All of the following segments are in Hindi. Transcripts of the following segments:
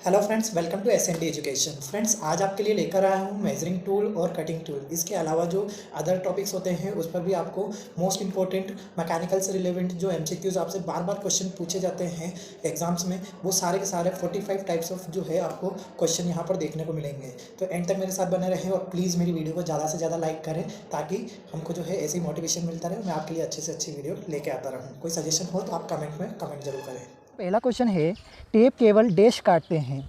Hello friends, welcome to SND education. Friends, आज आपके लिए लेकर आया हूँ मेजरिंग टूल और कटिंग टूल। इसके अलावा जो अदर टॉपिक्स होते हैं उस पर भी आपको मोस्ट इंपॉर्टेंट मैकेनिकल से रिलेवेंट जो एमसीक्यूज आपसे बार बार क्वेश्चन पूछे जाते हैं एग्जाम्स में, वो सारे के सारे 45 टाइप्स ऑफ जो है आपको क्वेश्चन यहाँ पर देखने को मिलेंगे। तो एंड तक मेरे साथ बने रहें और प्लीज़ मेरी वीडियो को ज़्यादा से ज़्यादा लाइक करें ताकि हमको जो है ऐसी मोटिवेशन मिलता रहे, मैं आपके लिए अच्छे से अच्छी वीडियो लेके आता रहूँ। कोई सजेशन हो तो आप कमेंट में कमेंट जरूर करें। पहला क्वेश्चन है, टेप केवल डैश काटते हैं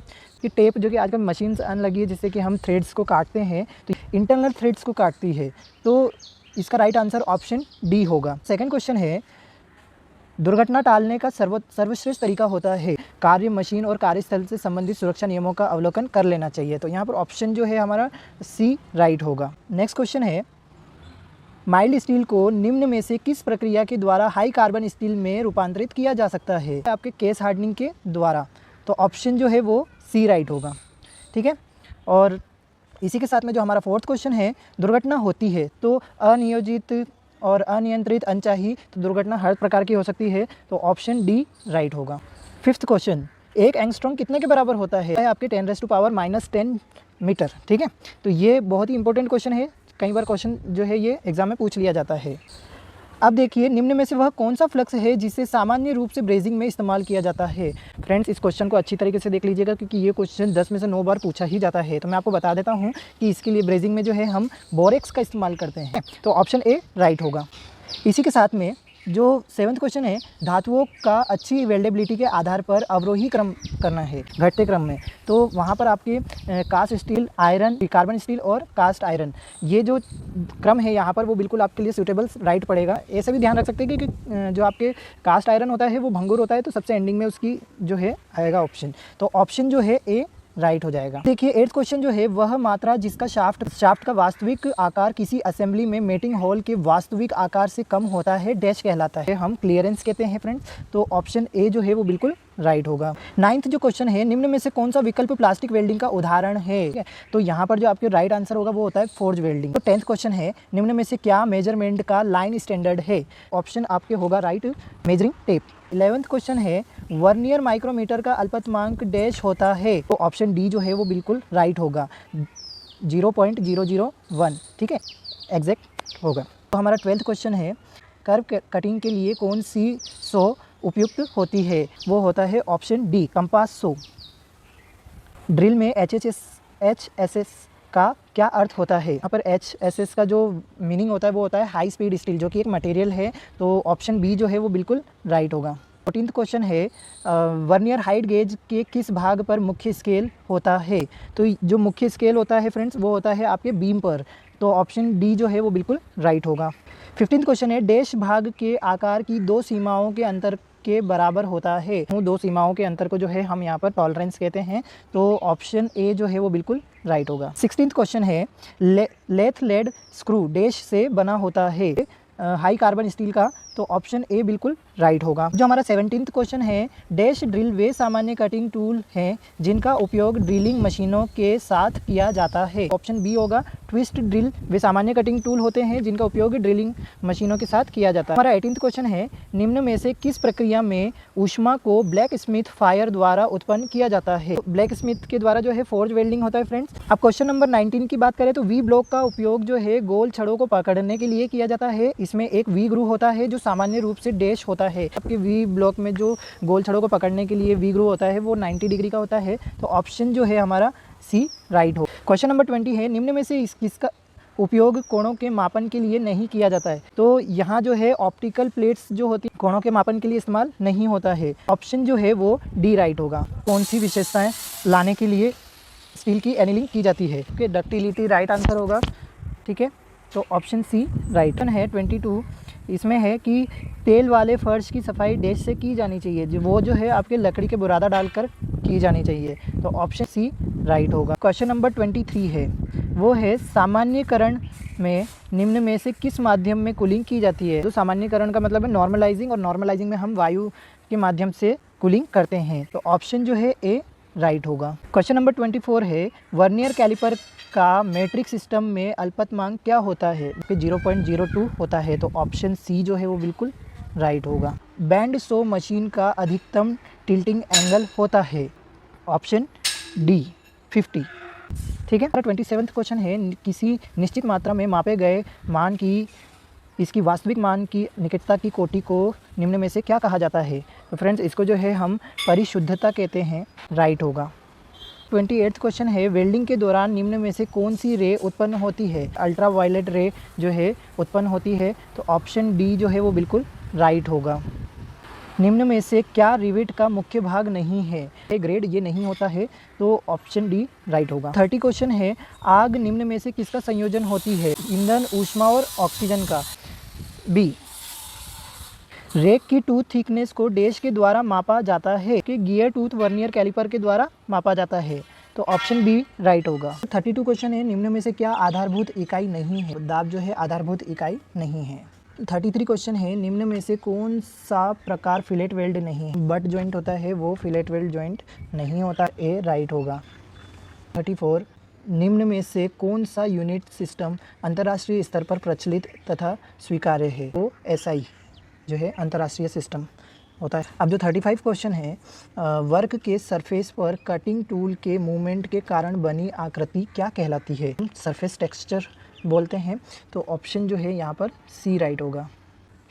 कि टेप जो कि आजकल मशीन्स आने लगी है जिससे कि हम थ्रेड्स को काटते हैं तो इंटरनल थ्रेड्स को काटती है। तो इसका राइट आंसर ऑप्शन डी होगा। सेकंड क्वेश्चन है, दुर्घटना टालने का सर्वश्रेष्ठ तरीका होता है कार्य मशीन और कार्यस्थल से संबंधित सुरक्षा नियमों का अवलोकन कर लेना चाहिए। तो यहाँ पर ऑप्शन जो है हमारा सी राइट होगा। नेक्स्ट क्वेश्चन है, माइल्ड स्टील को निम्न में से किस प्रक्रिया के द्वारा हाई कार्बन स्टील में रूपांतरित किया जा सकता है? आपके केस हार्डनिंग के द्वारा। तो ऑप्शन जो है वो सी राइट होगा। ठीक है, और इसी के साथ में जो हमारा फोर्थ क्वेश्चन है, दुर्घटना होती है तो अनियोजित और अनियंत्रित अनचाही तो दुर्घटना हर प्रकार की हो सकती है। तो ऑप्शन डी राइट होगा। फिफ्थ क्वेश्चन, एक एंगस्ट्रॉम कितने के बराबर होता है? आपके 10⁻⁻10 मीटर। ठीक है, तो ये बहुत ही इंपॉर्टेंट क्वेश्चन है, कई बार क्वेश्चन जो है ये एग्जाम में पूछ लिया जाता है। अब देखिए, निम्न में से वह कौन सा फ्लक्स है जिसे सामान्य रूप से ब्रेजिंग में इस्तेमाल किया जाता है? फ्रेंड्स, इस क्वेश्चन को अच्छी तरीके से देख लीजिएगा क्योंकि ये क्वेश्चन 10 में से 9 बार पूछा ही जाता है। तो मैं आपको बता देता हूँ कि इसके लिए ब्रेजिंग में जो है हम बोरेक्स का इस्तेमाल करते हैं। तो ऑप्शन ए राइट होगा। इसी के साथ में जो 7वां क्वेश्चन है, धातुओं का अच्छी वेल्डेबिलिटी के आधार पर अवरोही क्रम करना है घटते क्रम में। तो वहाँ पर आपके cast steel, iron, carbon steel और कास्ट आयरन, ये जो क्रम है यहाँ पर वो बिल्कुल आपके लिए सूटेबल राइट पड़ेगा। ऐसा भी ध्यान रख सकते हैं कि जो आपके कास्ट आयरन होता है वो भंगुर होता है तो सबसे एंडिंग में उसकी जो है आएगा ऑप्शन। तो ऑप्शन जो है ए राइट हो जाएगा। देखिए 8th क्वेश्चन जो है, वह मात्रा जिसका शाफ्ट का वास्तविक आकार किसी असेंबली में मेटिंग हॉल के वास्तविक आकार से कम होता है डैश कहलाता है। हम क्लियरेंस कहते हैं फ्रेंड्स। तो ऑप्शन ए जो है वो बिल्कुल राइट होगा। 9th जो क्वेश्चन है, निम्न में से कौन सा विकल्प प्लास्टिक वेल्डिंग का उदाहरण है? तो यहाँ पर जो आपके राइट आंसर होगा वो होता है फोर्ज वेल्डिंग। तो 10th क्वेश्चन है, निम्न में से क्या मेजरमेंट का लाइन स्टैंडर्ड है? ऑप्शन आपके होगा right, measuring tape. 11th question है, वर्नियर माइक्रोमीटर का अल्पतमांक डैश होता है? तो ऑप्शन डी जो है वो बिल्कुल राइट होगा, 0.001। ठीक है, एग्जैक्ट होगा। तो हमारा 12th क्वेश्चन है, कर्व कटिंग के लिए कौन सी सो उपयुक्त होती है? वो होता है ऑप्शन डी, कंपास सो। ड्रिल में HSS का क्या अर्थ होता है? यहाँ पर HSS का जो मीनिंग होता है वो होता है हाई स्पीड स्टील, जो कि एक मटेरियल है। तो ऑप्शन बी जो है वो बिल्कुल राइट होगा। 14th क्वेश्चन है, वर्नियर हाइट गेज के किस भाग पर मुख्य स्केल होता है? तो जो मुख्य स्केल होता है फ्रेंड्स वो होता है आपके बीम पर। तो ऑप्शन डी जो है वो बिल्कुल राइट होगा। 15th क्वेश्चन है, डैश भाग के आकार की दो सीमाओं के अंतर के बराबर होता है? दो सीमाओं के अंतर को जो है हम यहाँ पर टॉलरेंस कहते हैं। तो ऑप्शन ए जो है वो बिल्कुल राइट होगा। 16th क्वेश्चन है, लेथ लेड स्क्रू डैश से बना होता है हाई कार्बन स्टील का? तो ऑप्शन ए बिल्कुल राइट होगा। जो हमारा 17th क्वेश्चन है, डैश ड्रिल वे सामान्य कटिंग टूल हैं जिनका उपयोग ड्रिलिंग मशीनों के साथ किया जाता है? ऑप्शन बी होगा, ट्विस्ट ड्रिल वे सामान्य कटिंग टूल होते हैं जिनका उपयोग ड्रिलिंग मशीनों के साथ किया जाता है। हमारा 18th क्वेश्चन है, निम्न में से किस प्रक्रिया में ऊष्मा को ब्लैक स्मिथ फायर द्वारा उत्पन्न किया जाता है? ब्लैक स्मिथ के द्वारा जो है फोर्ज वेल्डिंग होता है फ्रेंड्स। अब क्वेश्चन नंबर 19 की बात करें तो वी ब्लॉक का उपयोग जो है गोल छड़ों को पकड़ने के लिए किया जाता है। इसमें एक वी ग्रू होता है जो सामान्य रूप से डैश होता है। आपके वी ब्लॉक में जो गोल छड़ों को पकड़ने के लिए वी ग्रू होता है वो 90 डिग्री का होता है। तो ऑप्शन जो है हमारा सी राइट हो। क्वेश्चन नंबर 20 है, निम्न में से किसका उपयोग कोणों के मापन के लिए नहीं किया जाता है? तो यहाँ जो है ऑप्टिकल प्लेट्स जो होती है कोणों के मापन के लिए इस्तेमाल नहीं होता है। ऑप्शन जो है वो डी राइट होगा। कौन सी विशेषताएं लाने के लिए स्टील की एनिलिंग की जाती है? ओके, डक्टिलिटी राइट आंसर होगा। ठीक है, तो ऑप्शन सी राइट है। 22 इसमें है कि तेल वाले फर्श की सफाई डैश से की जानी चाहिए? वो जो है आपके लकड़ी के बुरादा डालकर की जानी चाहिए। तो ऑप्शन सी राइट होगा। क्वेश्चन नंबर 23 है, वो है सामान्यकरण में निम्न में से किस माध्यम में कूलिंग की जाती है? तो सामान्यकरण का मतलब है नॉर्मलाइजिंग, और नॉर्मलाइजिंग में हम वायु के माध्यम से कूलिंग करते हैं। तो ऑप्शन जो है ए राइट होगा। क्वेश्चन नंबर 24 है, वर्नियर कैलिपर का मेट्रिक सिस्टम में अल्पतमांक क्या होता है? 0.02 होता है। तो ऑप्शन सी जो है वो बिल्कुल राइट होगा। बैंड सो मशीन का अधिकतम टिल्टिंग एंगल होता है? Option D 50। ठीक है। 27वां क्वेश्चन है, किसी निश्चित मात्रा में मापे गए मान की इसकी वास्तविक मान की निकटता की कोटि को निम्न में से क्या कहा जाता है? तो फ्रेंड्स इसको जो है हम परिशुद्धता कहते हैं, राइट होगा। 28वां क्वेश्चन है, वेल्डिंग के दौरान निम्न में से कौन सी रे उत्पन्न होती है? अल्ट्रा वायलेट रे जो है उत्पन्न होती है, तो ऑप्शन डी जो है वो बिल्कुल राइट होगा। निम्न में से क्या रिवेट का मुख्य भाग नहीं है? ग्रेड ये नहीं होता है, तो ऑप्शन डी राइट होगा। 30 क्वेश्चन है, आग निम्न में से किसका संयोजन होती है? ईंधन, ऊष्मा और ऑक्सीजन का। बी। रेक की टूथ थिकनेस को डैश के द्वारा मापा जाता है कि गियर टूथ वर्नियर कैलिपर के द्वारा मापा जाता है, तो ऑप्शन बी राइट होगा। 32 क्वेश्चन है, निम्न में से क्या आधारभूत इकाई नहीं है? दाब जो है आधारभूत इकाई नहीं है। 33 क्वेश्चन है, निम्न में से कौन सा प्रकार फिलेट वेल्ड नहीं है? बट जॉइंट होता है वो फिलेट वेल्ड जॉइंट नहीं होता, ए राइट होगा। 34, निम्न में से कौन सा यूनिट सिस्टम अंतर्राष्ट्रीय स्तर पर प्रचलित तथा स्वीकार्य है? वो एसआई जो है अंतर्राष्ट्रीय सिस्टम होता है। अब जो 35 क्वेश्चन है, वर्क के सरफेस पर कटिंग टूल के मूवमेंट के कारण बनी आकृति क्या कहलाती है? सरफेस टेक्सचर बोलते हैं, तो ऑप्शन जो है यहाँ पर सी राइट होगा।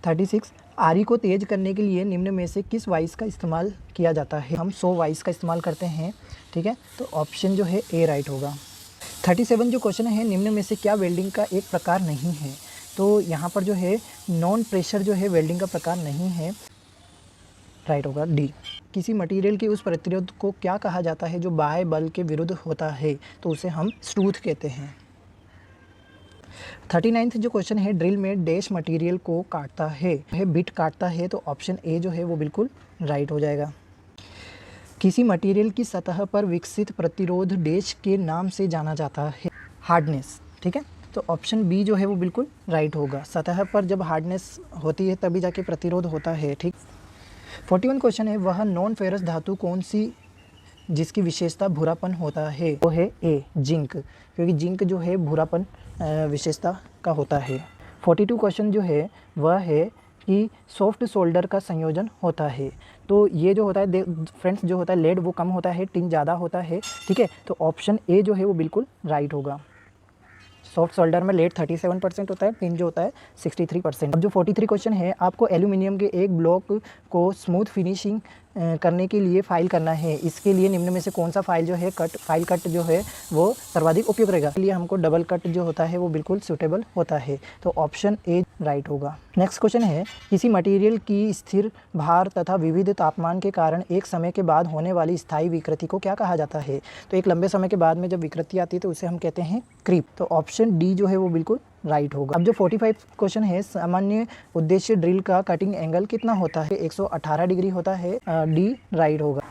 36, आरी को तेज करने के लिए निम्न में से किस वाइस का इस्तेमाल किया जाता है? हम 100 वाइस का इस्तेमाल करते हैं, ठीक है, तो ऑप्शन जो है ए राइट होगा। 37 जो क्वेश्चन है, निम्न में से क्या वेल्डिंग का एक प्रकार नहीं है? तो यहाँ पर जो है नॉन प्रेशर जो है वेल्डिंग का प्रकार नहीं है, राइट होगा डी। किसी मटेरियल के उस प्रतिरोध को क्या कहा जाता है जो बाह्य बल के विरुद्ध होता है? तो उसे हम स्ट्रूथ कहते हैं। 39 जो क्वेश्चन है, ड्रिल में डैश मटेरियल को काटता है बिट काटता है, तो ऑप्शन ए जो है वो बिल्कुल राइट हो जाएगा। किसी मटेरियल की सतह पर विकसित प्रतिरोध डैश के नाम से जाना जाता है, हार्डनेस, ठीक है, तो ऑप्शन बी जो है वो बिल्कुल राइट होगा। सतह पर जब हार्डनेस होती है तभी जाके प्रतिरोध होता है, ठीक। 41 क्वेश्चन है, वह नॉन फेरस धातु कौन सी जिसकी विशेषता भूरापन होता है? वो है ए जिंक, क्योंकि जिंक जो है भूरापन विशेषता का होता है। 42 क्वेश्चन जो है वह है कि सॉफ्ट सोल्डर का संयोजन होता है, तो ये जो होता है फ्रेंड्स जो होता है लेड वो कम होता है, टिन ज़्यादा होता है, ठीक है, तो ऑप्शन ए जो है वो बिल्कुल राइट होगा। सॉफ्ट सोल्डर में लेड 37% होता है, टिन जो होता है 63%। अब जो 43 क्वेश्चन है, आपको एल्यूमिनियम के एक ब्लॉक को स्मूथ फिनिशिंग करने के लिए फाइल करना है, इसके लिए निम्न में से कौन सा फाइल जो है फाइल कट जो है वो सर्वाधिक उपयुक्त रहेगा? इसलिए हमको डबल कट जो होता है वो बिल्कुल सूटेबल होता है, तो ऑप्शन ए राइट होगा। नेक्स्ट क्वेश्चन है, किसी मटेरियल की स्थिर भार तथा विविध तापमान के कारण एक समय के बाद होने वाली स्थायी विकृति को क्या कहा जाता है? तो एक लंबे समय के बाद में जब विकृति आती है तो उसे हम कहते हैं क्रीप, तो ऑप्शन डी जो है वो बिल्कुल राइट होगा। अब जो 45 क्वेश्चन है, सामान्य उद्देश्य ड्रिल का कटिंग एंगल कितना होता है? 118 डिग्री होता है, डी राइट होगा।